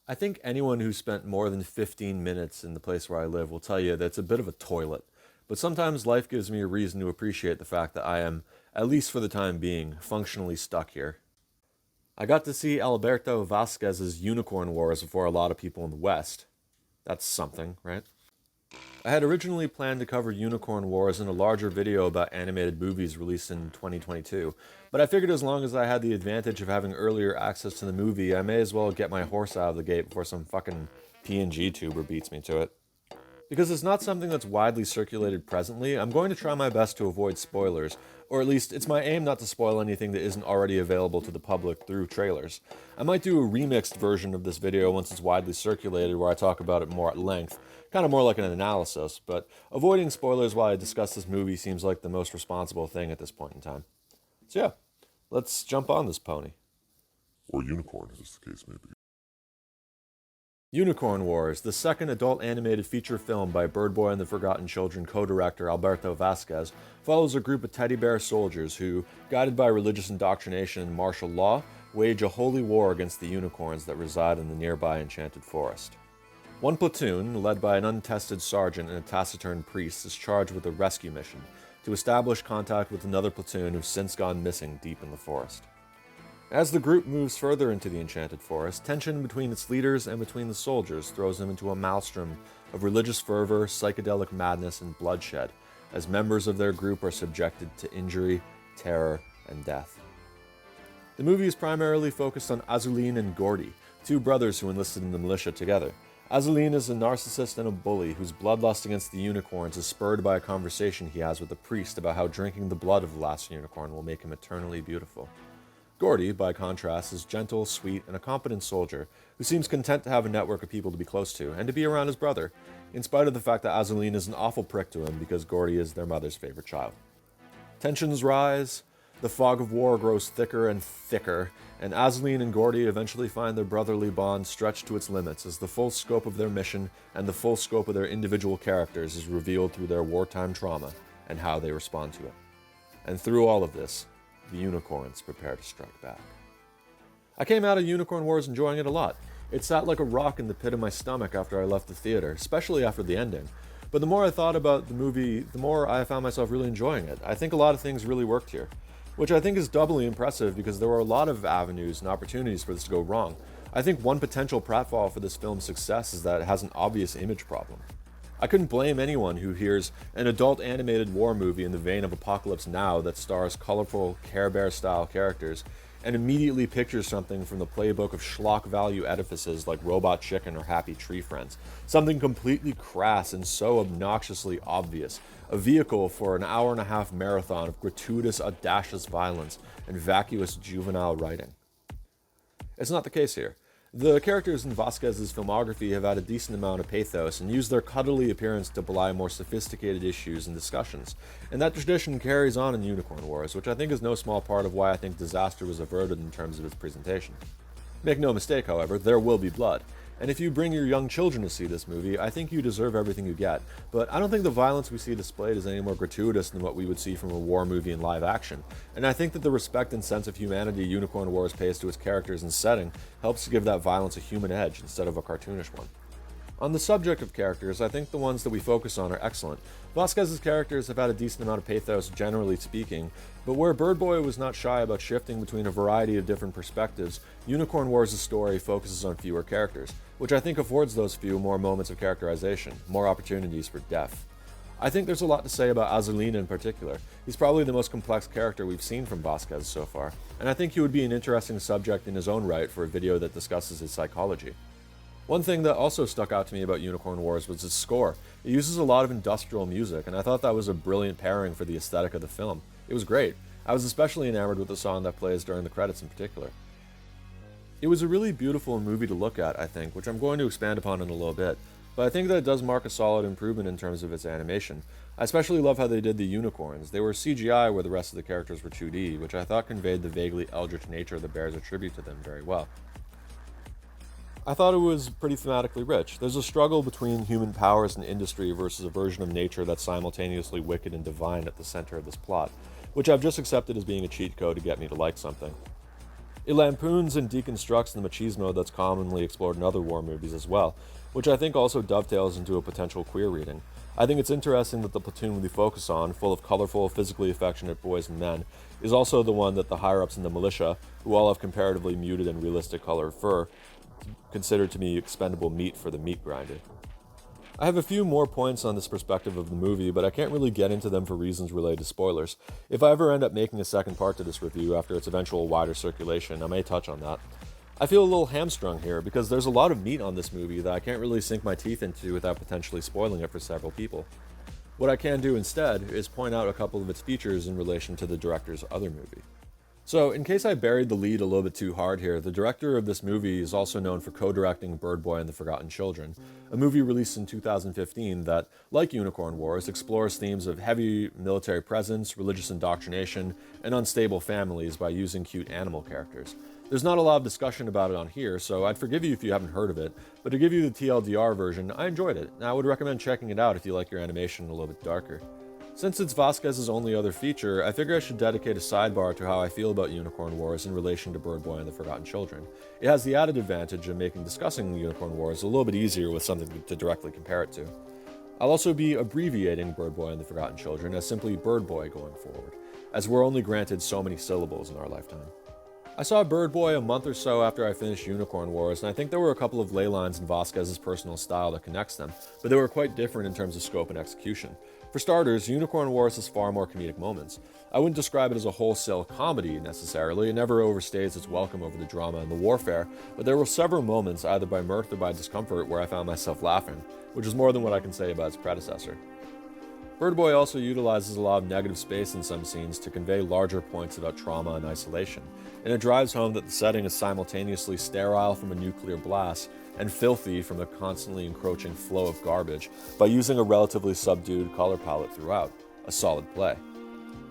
I think anyone who spent more than 15 minutes in the place where I live will tell you that it's a bit of a toilet. But sometimes life gives me a reason to appreciate the fact that I am, at least for the time being, functionally stuck here. I got to see Alberto Vasquez's Unicorn Wars before a lot of people in the West. That's something, right? I had originally planned to cover Unicorn Wars in a larger video about animated movies released in 2022, but I figured as long as I had the advantage of having earlier access to the movie, I may as well get my horse out of the gate before some fucking PNG tuber beats me to it. Because it's not something that's widely circulated presently, I'm going to try my best to avoid spoilers, or at least it's my aim not to spoil anything that isn't already available to the public through trailers. I might do a remixed version of this video once it's widely circulated where I talk about it more at length, kind of more like an analysis, but avoiding spoilers while I discuss this movie seems like the most responsible thing at this point in time. So yeah, let's jump on this pony. Or unicorn, as the case may be. Unicorn Wars, the second adult animated feature film by Bird Boy and the Forgotten Children co-director Alberto Vasquez, follows a group of teddy bear soldiers who, guided by religious indoctrination and martial law, wage a holy war against the unicorns that reside in the nearby enchanted forest. One platoon, led by an untested sergeant and a taciturn priest, is charged with a rescue mission to establish contact with another platoon who've since gone missing deep in the forest. As the group moves further into the enchanted forest, tension between its leaders and between the soldiers throws them into a maelstrom of religious fervor, psychedelic madness, and bloodshed, as members of their group are subjected to injury, terror, and death. The movie is primarily focused on Azuline and Gordy, two brothers who enlisted in the militia together. Azuline is a narcissist and a bully whose bloodlust against the unicorns is spurred by a conversation he has with a priest about how drinking the blood of the last unicorn will make him eternally beautiful. Gordy, by contrast, is gentle, sweet, and a competent soldier who seems content to have a network of people to be close to and to be around his brother, in spite of the fact that Azuline is an awful prick to him because Gordy is their mother's favorite child. Tensions rise, the fog of war grows thicker and thicker, and Azuline and Gordy eventually find their brotherly bond stretched to its limits as the full scope of their mission and the full scope of their individual characters is revealed through their wartime trauma and how they respond to it. And through all of this, the unicorns prepare to strike back. I came out of Unicorn Wars enjoying it a lot. It sat like a rock in the pit of my stomach after I left the theater, especially after the ending. But the more I thought about the movie, the more I found myself really enjoying it. I think a lot of things really worked here, which I think is doubly impressive because there were a lot of avenues and opportunities for this to go wrong. I think one potential pratfall for this film's success is that it has an obvious image problem. I couldn't blame anyone who hears an adult animated war movie in the vein of Apocalypse Now that stars colorful Care Bear-style characters and immediately pictures something from the playbook of schlock value edifices like Robot Chicken or Happy Tree Friends. Something completely crass and so obnoxiously obvious. A vehicle for an hour-and-a-half marathon of gratuitous, audacious violence and vacuous juvenile writing. It's not the case here. The characters in Vasquez's filmography have had a decent amount of pathos and used their cuddly appearance to belie more sophisticated issues and discussions, and that tradition carries on in Unicorn Wars, which I think is no small part of why I think disaster was averted in terms of its presentation. Make no mistake, however, there will be blood, and if you bring your young children to see this movie, I think you deserve everything you get, but I don't think the violence we see displayed is any more gratuitous than what we would see from a war movie in live action, and I think that the respect and sense of humanity Unicorn Wars pays to its characters and setting helps to give that violence a human edge instead of a cartoonish one. On the subject of characters, I think the ones that we focus on are excellent. Vasquez's characters have had a decent amount of pathos, generally speaking, but where Bird Boy was not shy about shifting between a variety of different perspectives, Unicorn Wars' story focuses on fewer characters, which I think affords those few more moments of characterization, more opportunities for depth. I think there's a lot to say about Azuline in particular. He's probably the most complex character we've seen from Vasquez so far, and I think he would be an interesting subject in his own right for a video that discusses his psychology. One thing that also stuck out to me about Unicorn Wars was its score. It uses a lot of industrial music, and I thought that was a brilliant pairing for the aesthetic of the film. It was great. I was especially enamored with the song that plays during the credits in particular. It was a really beautiful movie to look at, I think, which I'm going to expand upon in a little bit, but I think that it does mark a solid improvement in terms of its animation. I especially love how they did the unicorns. They were CGI where the rest of the characters were 2D, which I thought conveyed the vaguely eldritch nature the bears attribute to them very well. I thought it was pretty thematically rich. There's a struggle between human powers and industry versus a version of nature that's simultaneously wicked and divine at the center of this plot, which I've just accepted as being a cheat code to get me to like something. It lampoons and deconstructs the machismo that's commonly explored in other war movies as well, which I think also dovetails into a potential queer reading. I think it's interesting that the platoon we focus on, full of colorful, physically affectionate boys and men, is also the one that the higher-ups in the militia, who all have comparatively muted and realistic color of fur, consider to be expendable meat for the meat grinder. I have a few more points on this perspective of the movie, but I can't really get into them for reasons related to spoilers. If I ever end up making a second part to this review after its eventual wider circulation, I may touch on that. I feel a little hamstrung here because there's a lot of meat on this movie that I can't really sink my teeth into without potentially spoiling it for several people. What I can do instead is point out a couple of its features in relation to the director's other movie. So, in case I buried the lead a little bit too hard here, the director of this movie is also known for co-directing Bird Boy and the Forgotten Children, a movie released in 2015 that, like Unicorn Wars, explores themes of heavy military presence, religious indoctrination, and unstable families by using cute animal characters. There's not a lot of discussion about it on here, so I'd forgive you if you haven't heard of it, but to give you the TLDR version, I enjoyed it, and I would recommend checking it out if you like your animation a little bit darker. Since it's Vasquez's only other feature, I figure I should dedicate a sidebar to how I feel about Unicorn Wars in relation to Bird Boy and the Forgotten Children. It has the added advantage of making discussing Unicorn Wars a little bit easier with something to directly compare it to. I'll also be abbreviating Bird Boy and the Forgotten Children as simply Bird Boy going forward, as we're only granted so many syllables in our lifetime. I saw Bird Boy a month or so after I finished Unicorn Wars, and I think there were a couple of ley lines in Vasquez's personal style that connects them, but they were quite different in terms of scope and execution. For starters, Unicorn Wars has far more comedic moments. I wouldn't describe it as a wholesale comedy necessarily, it never overstays its welcome over the drama and the warfare, but there were several moments, either by mirth or by discomfort, where I found myself laughing, which is more than what I can say about its predecessor. Bird Boy also utilizes a lot of negative space in some scenes to convey larger points about trauma and isolation, and it drives home that the setting is simultaneously sterile from a nuclear blast and filthy from a constantly encroaching flow of garbage by using a relatively subdued color palette throughout. A solid play.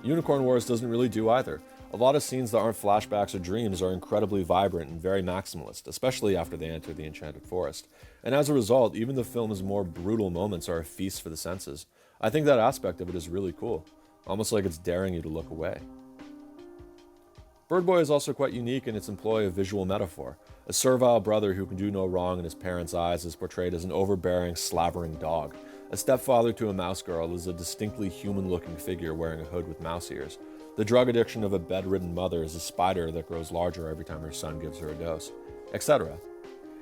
Unicorn Wars doesn't really do either. A lot of scenes that aren't flashbacks or dreams are incredibly vibrant and very maximalist, especially after they enter the Enchanted Forest. And as a result, even the film's more brutal moments are a feast for the senses. I think that aspect of it is really cool, almost like it's daring you to look away. Bird Boy is also quite unique in its employ of visual metaphor. A servile brother who can do no wrong in his parents' eyes is portrayed as an overbearing, slavering dog. A stepfather to a mouse girl is a distinctly human-looking figure wearing a hood with mouse ears. The drug addiction of a bedridden mother is a spider that grows larger every time her son gives her a dose, etc.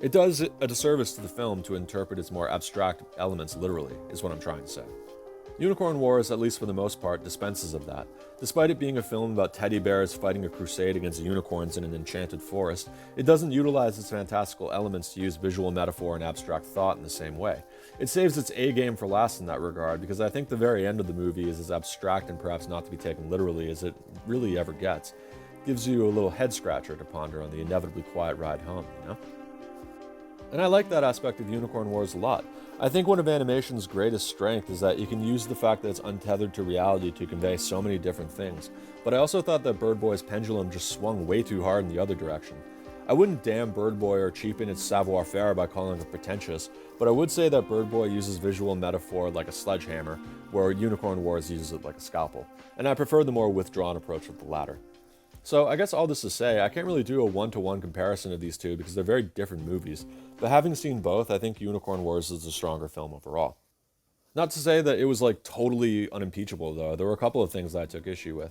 It does a disservice to the film to interpret its more abstract elements literally, is what I'm trying to say. Unicorn Wars, at least for the most part, dispenses of that. Despite it being a film about teddy bears fighting a crusade against unicorns in an enchanted forest, it doesn't utilize its fantastical elements to use visual metaphor and abstract thought in the same way. It saves its A game for last in that regard, because I think the very end of the movie is as abstract and perhaps not to be taken literally as it really ever gets. It gives you a little head scratcher to ponder on the inevitably quiet ride home, you know? And I like that aspect of Unicorn Wars a lot. I think one of animation's greatest strength is that you can use the fact that it's untethered to reality to convey so many different things. But I also thought that Bird Boy's pendulum just swung way too hard in the other direction. I wouldn't damn Bird Boy or cheapen its savoir-faire by calling it pretentious, but I would say that Bird Boy uses visual metaphor like a sledgehammer, where Unicorn Wars uses it like a scalpel. And I prefer the more withdrawn approach of the latter. So I guess all this to say, I can't really do a one-to-one comparison of these two because they're very different movies, but having seen both, I think Unicorn Wars is a stronger film overall. Not to say that it was like totally unimpeachable though, there were a couple of things that I took issue with.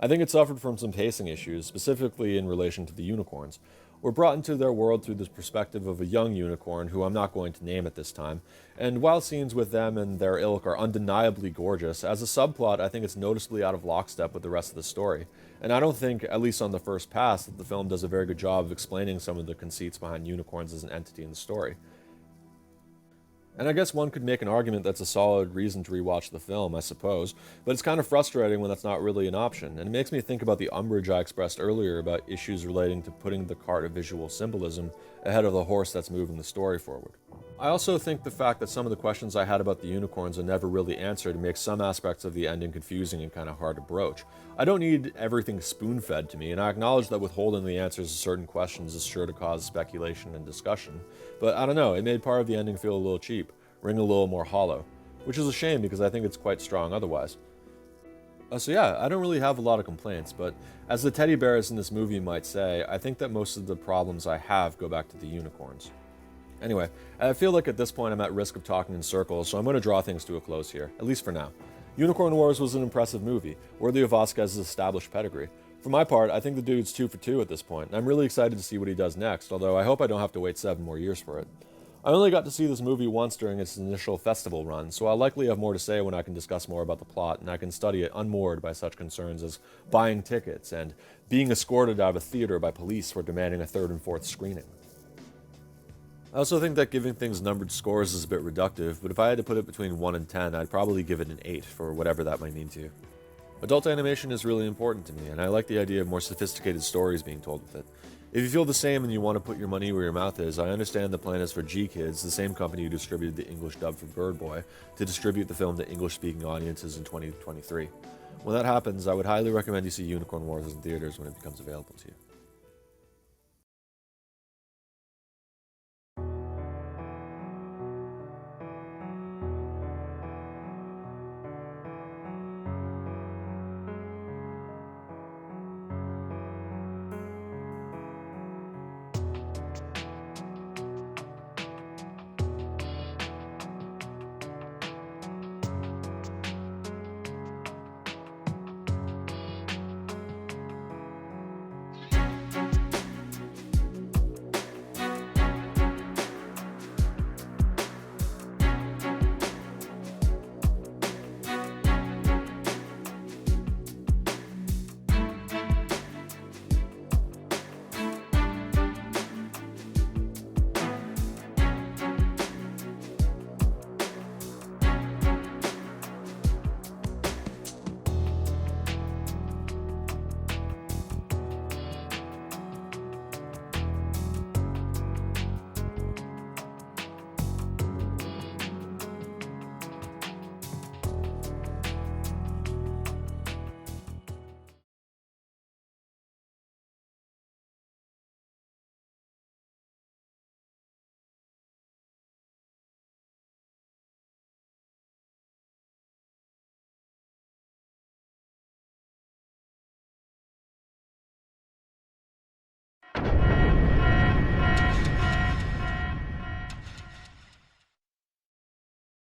I think it suffered from some pacing issues, specifically in relation to the unicorns. We're brought into their world through the perspective of a young unicorn, who I'm not going to name at this time, and while scenes with them and their ilk are undeniably gorgeous, as a subplot I think it's noticeably out of lockstep with the rest of the story, and I don't think, at least on the first pass, that the film does a very good job of explaining some of the conceits behind unicorns as an entity in the story. And I guess one could make an argument that's a solid reason to rewatch the film, I suppose, but it's kind of frustrating when that's not really an option, and it makes me think about the umbrage I expressed earlier about issues relating to putting the cart of visual symbolism ahead of the horse that's moving the story forward. I also think the fact that some of the questions I had about the unicorns are never really answered makes some aspects of the ending confusing and kind of hard to broach. I don't need everything spoon-fed to me, and I acknowledge that withholding the answers to certain questions is sure to cause speculation and discussion, but I don't know, it made part of the ending feel a little cheap, ring a little more hollow, which is a shame because I think it's quite strong otherwise. So yeah, I don't really have a lot of complaints, but as the teddy bears in this movie might say, I think that most of the problems I have go back to the unicorns. Anyway, I feel like at this point I'm at risk of talking in circles, so I'm going to draw things to a close here, at least for now. Unicorn Wars was an impressive movie, worthy of Vasquez's established pedigree. For my part, I think the dude's 2 for 2 at this point, and I'm really excited to see what he does next, although I hope I don't have to wait 7 more years for it. I only got to see this movie once during its initial festival run, so I'll likely have more to say when I can discuss more about the plot, and I can study it unmoored by such concerns as buying tickets and being escorted out of a theater by police for demanding a third and fourth screening. I also think that giving things numbered scores is a bit reductive, but if I had to put it between 1 and 10, I'd probably give it an 8 for whatever that might mean to you. Adult animation is really important to me, and I like the idea of more sophisticated stories being told with it. If you feel the same and you want to put your money where your mouth is, I understand the plan is for G-Kids, the same company who distributed the English dub for Bird Boy, to distribute the film to English-speaking audiences in 2023. When that happens, I would highly recommend you see Unicorn Wars in theaters when it becomes available to you.